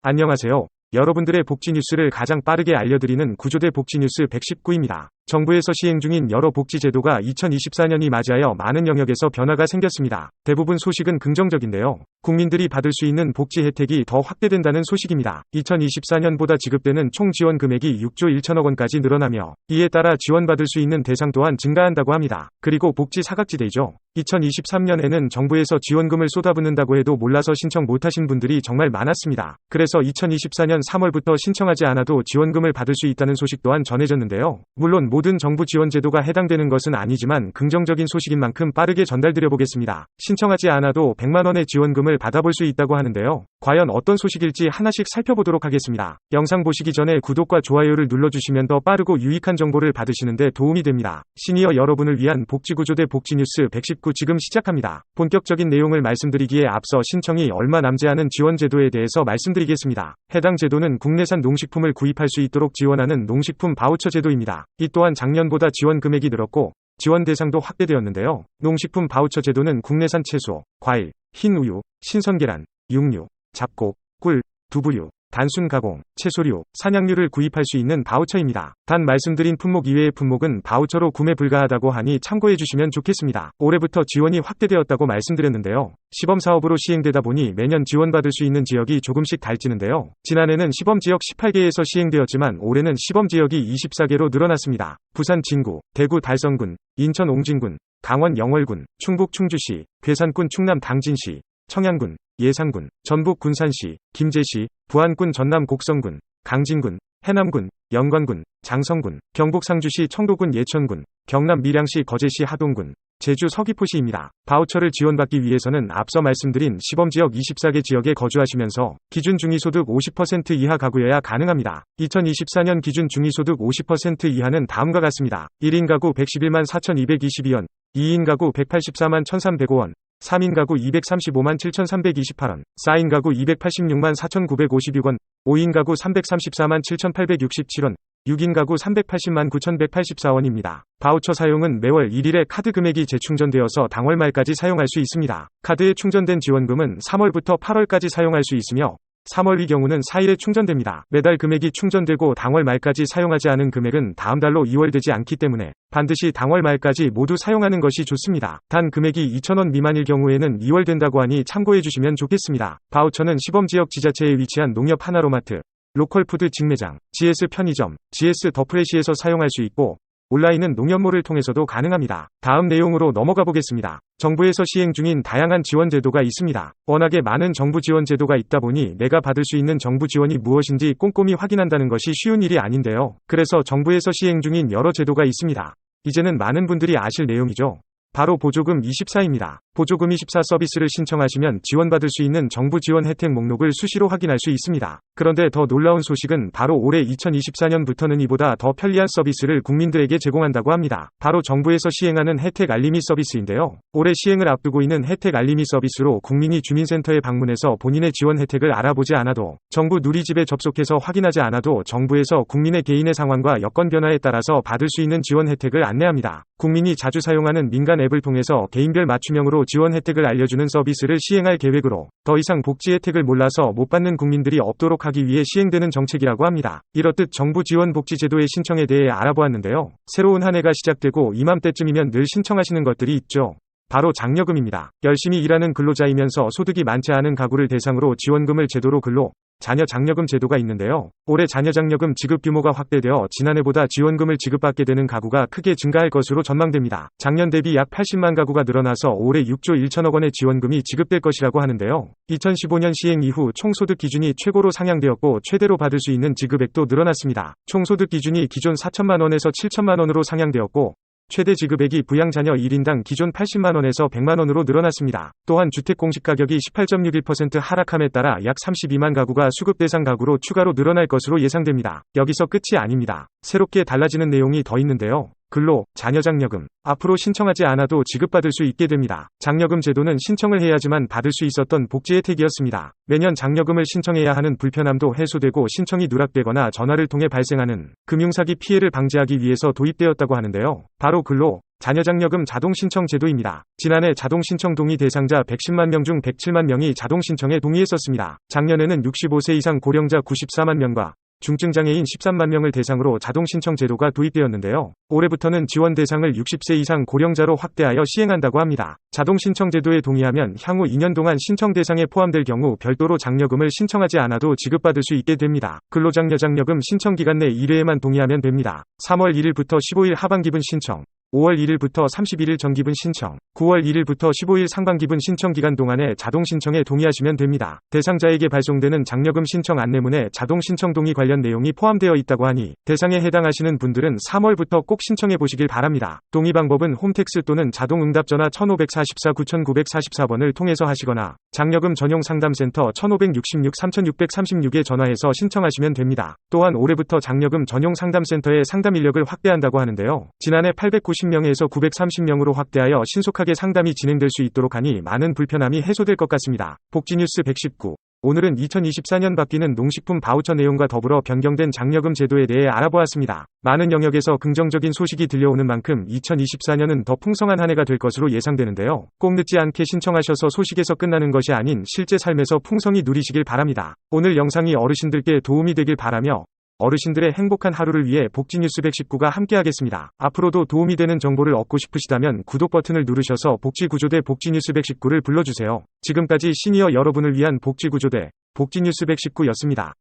안녕하세요. 여러분들의 복지 뉴스를 가장 빠르게 알려드리는 구조대 복지 뉴스 119입니다. 정부에서 시행 중인 여러 복지 제도가 2024년이 맞이하여 많은 영역에서 변화가 생겼습니다. 대부분 소식은 긍정적인데요. 국민들이 받을 수 있는 복지 혜택이 더 확대된다는 소식입니다. 2024년보다 지급되는 총 지원 금액이 6조 1천억 원까지 늘어나며 이에 따라 지원받을 수 있는 대상 또한 증가한다고 합니다. 그리고 복지 사각지대이죠. 2023년에는 정부에서 지원금을 쏟아붓는다고 해도 몰라서 신청 못하신 분들이 정말 많았습니다. 그래서 2024년 3월부터 신청하지 않아도 지원금을 받을 수 있다는 소식 또한 전해졌는데요. 물론 모든 정부 지원 제도가 해당되는 것은 아니지만 긍정적인 소식인 만큼 빠르게 전달드려보겠습니다. 신청하지 않아도 100만 원의 지원금을 받아볼 수 있다고 하는데요. 과연 어떤 소식일지 하나씩 살펴보도록 하겠습니다. 영상 보시기 전에 구독과 좋아요를 눌러주시면 더 빠르고 유익한 정보를 받으시는 데 도움이 됩니다. 시니어 여러분을 위한 복지구조대 복지뉴스 119 지금 시작합니다. 본격적인 내용을 말씀드리기에 앞서 신청이 얼마 남지 않은 지원 제도에 대해서 말씀드리겠습니다. 해당 제도는 국내산 농식품을 구입할 수 있도록 지원하는 농식품 바우처 제도입니다. 이 또한 작년보다 지원 금액이 늘었고 지원 대상도 확대되었는데요. 농식품 바우처 제도는 국내산 채소, 과일, 흰 우유, 신선 계란, 육류, 잡곡, 꿀, 두부류, 단순 가공, 채소류, 산양류를 구입할 수 있는 바우처입니다. 단 말씀드린 품목 이외의 품목은 바우처로 구매 불가하다고 하니 참고해 주시면 좋겠습니다. 올해부터 지원이 확대되었다고 말씀드렸는데요. 시범사업으로 시행되다 보니 매년 지원받을 수 있는 지역이 조금씩 달지는데요. 지난해는 시범지역 18개에서 시행되었지만 올해는 시범지역이 24개로 늘어났습니다. 부산 진구, 대구 달성군, 인천 옹진군, 강원 영월군, 충북 충주시, 괴산군 충남 당진시, 청양군, 예산군, 전북 군산시, 김제시, 부안군 전남 곡성군, 강진군, 해남군, 영광군, 장성군, 경북 상주시 청도군 예천군, 경남 밀양시 거제시 하동군, 제주 서귀포시입니다. 바우처를 지원받기 위해서는 앞서 말씀드린 시범지역 24개 지역에 거주하시면서 기준 중위소득 50% 이하 가구여야 가능합니다. 2024년 기준 중위소득 50% 이하는 다음과 같습니다. 1인 가구 111만 4,222원, 2인 가구 184만 1,305원, 3인 가구 235만 7,328원, 4인 가구 286만 4,956원, 5인 가구 334만 7,867원, 6인 가구 380만 9,184원입니다. 바우처 사용은 매월 1일에 카드 금액이 재충전되어서 당월 말까지 사용할 수 있습니다. 카드에 충전된 지원금은 3월부터 8월까지 사용할 수 있으며 3월의 경우는 4일에 충전됩니다. 매달 금액이 충전되고 당월 말까지 사용하지 않은 금액은 다음 달로 이월되지 않기 때문에 반드시 당월 말까지 모두 사용하는 것이 좋습니다. 단 금액이 2,000원 미만일 경우에는 이월된다고 하니 참고해 주시면 좋겠습니다. 바우처는 시범지역 지자체에 위치한 농협 하나로마트, 로컬푸드 직매장, GS 편의점, GS 더프레시에서 사용할 수 있고 온라인은 농협몰을 통해서도 가능합니다. 다음 내용으로 넘어가 보겠습니다. 정부에서 시행 중인 다양한 지원 제도가 있습니다. 워낙에 많은 정부 지원 제도가 있다 보니 내가 받을 수 있는 정부 지원이 무엇인지 꼼꼼히 확인한다는 것이 쉬운 일이 아닌데요. 그래서 정부에서 시행 중인 여러 제도가 있습니다. 이제는 많은 분들이 아실 내용이죠. 바로 보조금 24입니다. 보조금 24 서비스를 신청하시면 지원받을 수 있는 정부 지원 혜택 목록을 수시로 확인할 수 있습니다. 그런데 더 놀라운 소식은 바로 올해 2024년부터는 이보다 더 편리한 서비스를 국민들에게 제공한다고 합니다. 바로 정부에서 시행하는 혜택 알림이 서비스인데요. 올해 시행을 앞두고 있는 혜택 알림이 서비스로 국민이 주민센터에 방문해서 본인의 지원 혜택을 알아보지 않아도 정부 누리집에 접속해서 확인하지 않아도 정부에서 국민의 개인의 상황과 여건 변화에 따라서 받을 수 있는 지원 혜택을 안내합니다. 국민이 자주 사용하는 민간 앱을 통해서 개인별 맞춤형으로 지원 혜택을 알려주는 서비스를 시행할 계획으로 더 이상 복지 혜택을 몰라서 못 받는 국민들이 없도록 하기 위해 시행되는 정책이라고 합니다. 이렇듯 정부 지원 복지 제도의 신청에 대해 알아보았는데요. 새로운 한 해가 시작되고 이맘때쯤이면 늘 신청하시는 것들이 있죠. 바로 장려금입니다. 열심히 일하는 근로자이면서 소득이 많지 않은 가구를 대상으로 지원금을 제도로 근로 자녀 장려금 제도가 있는데요. 올해 자녀 장려금 지급 규모가 확대되어 지난해보다 지원금을 지급받게 되는 가구가 크게 증가할 것으로 전망됩니다. 작년 대비 약 80만 가구가 늘어나서 올해 6조 1천억 원의 지원금이 지급될 것이라고 하는데요. 2015년 시행 이후 총소득 기준이 최고로 상향되었고 최대로 받을 수 있는 지급액도 늘어났습니다. 총소득 기준이 기존 4천만 원에서 7천만 원으로 상향되었고 최대 지급액이 부양자녀 1인당 기존 80만원에서 100만원으로 늘어났습니다. 또한 주택 공시가격이 18.61% 하락함에 따라 약 32만 가구가 수급 대상 가구로 추가로 늘어날 것으로 예상됩니다. 여기서 끝이 아닙니다. 새롭게 달라지는 내용이 더 있는데요. 근로, 자녀 장려금. 앞으로 신청하지 않아도 지급받을 수 있게 됩니다. 장려금 제도는 신청을 해야지만 받을 수 있었던 복지 혜택이었습니다. 매년 장려금을 신청해야 하는 불편함도 해소되고 신청이 누락되거나 전화를 통해 발생하는 금융사기 피해를 방지하기 위해서 도입되었다고 하는데요. 바로 근로, 자녀장려금 자동신청 제도입니다. 지난해 자동신청 동의 대상자 110만 명 중 107만 명이 자동신청에 동의했었습니다. 작년에는 65세 이상 고령자 94만 명과 중증장애인 13만 명을 대상으로 자동신청 제도가 도입되었는데요. 올해부터는 지원 대상을 60세 이상 고령자로 확대하여 시행한다고 합니다. 자동신청 제도에 동의하면 향후 2년 동안 신청 대상에 포함될 경우 별도로 장려금을 신청하지 않아도 지급받을 수 있게 됩니다. 근로장려장려금 신청 기간 내 1회에만 동의하면 됩니다. 3월 1일부터 15일 하반기분 신청, 5월 1일부터 31일 전기분 신청, 9월 1일부터 15일 상반기분 신청 기간 동안에 자동신청에 동의하시면 됩니다. 대상자에게 발송되는 장려금 신청 안내문에 자동신청 동의 관련 내용이 포함되어 있다고 하니 대상에 해당하시는 분들은 3월부터 꼭 신청해 보시길 바랍니다. 동의 방법은 홈택스 또는 자동응답전화 1544-9944번을 통해서 하시거나 장려금 전용 상담센터 1566-3636에 전화해서 신청하시면 됩니다. 또한 올해부터 장려금 전용 상담센터의 상담 인력을 확대한다고 하는데요. 지난해 890명에서 930명으로 확대하여 신속하게 상담이 진행될 수 있도록 하니 많은 불편함이 해소될 것 같습니다. 복지뉴스 119. 오늘은 2024년 바뀌는 농식품 바우처 내용과 더불어 변경된 장려금 제도에 대해 알아보았습니다. 많은 영역에서 긍정적인 소식이 들려오는 만큼 2024년은 더 풍성한 한 해가 될 것으로 예상되는데요. 꼭 늦지 않게 신청하셔서 소식에서 끝나는 것이 아닌 실제 삶에서 풍성히 누리시길 바랍니다. 오늘 영상이 어르신들께 도움이 되길 바라며 어르신들의 행복한 하루를 위해 복지뉴스 119가 함께하겠습니다. 앞으로도 도움이 되는 정보를 얻고 싶으시다면 구독 버튼을 누르셔서 복지구조대 복지뉴스 119를 불러주세요. 지금까지 시니어 여러분을 위한 복지구조대 복지뉴스 119였습니다.